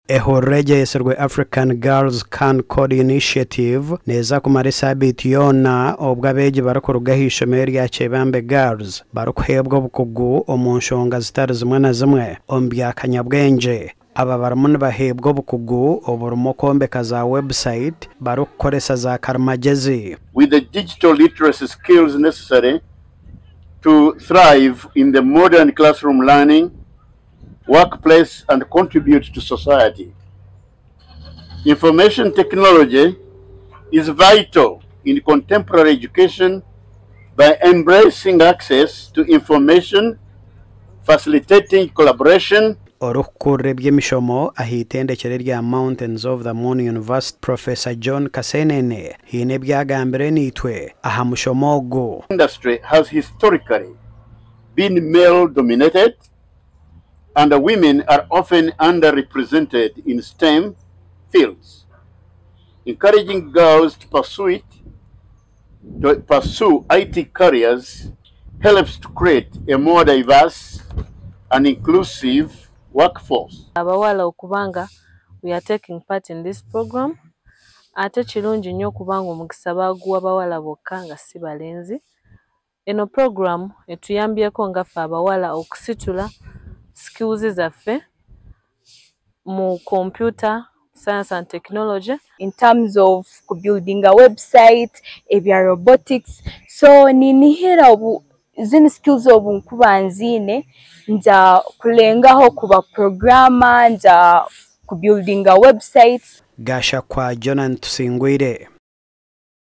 Ehorejeserwe African Girls Can Code Initiative neza kumara sabiti yona obwabeje barakorugahisha meri ya Chebambe Girls barukwebwa bukugu omunshonga zitari zimwe na zimwe ombya kanyabwenje aba baramune bahebwa bukugu oburumo kombeka za website barukoresa za karmagezi with the digital literacy skills necessary to thrive in the modern classroom learning, workplace, and contribute to society. Information technology is vital in contemporary education by embracing access to information, facilitating collaboration. Orukure by'emishomo ahitendekere rya Mountains of the Moon University Professor John Kasenene hine byagambere nitwe aha mushomogo. Industry has historically been male dominated and the women are often underrepresented in STEM fields. Encouraging girls to pursue IT careers helps to create a more diverse and inclusive workforce. Abawala okubanga we are taking part in this program. Ate kirungi nnyo kubanga omukisa baguwa abawala bokka nga si balenzi. Eno program etuyambyeko ngaffe abawala okusitula skills zaffe mu computer science and technology in terms of building a website, ebya robotics. So ninihera zini skills obu nkuba nzine nja kulengaho kuba programmer nja kubuilding a website. Gasha kwa Jonan Tusingwire.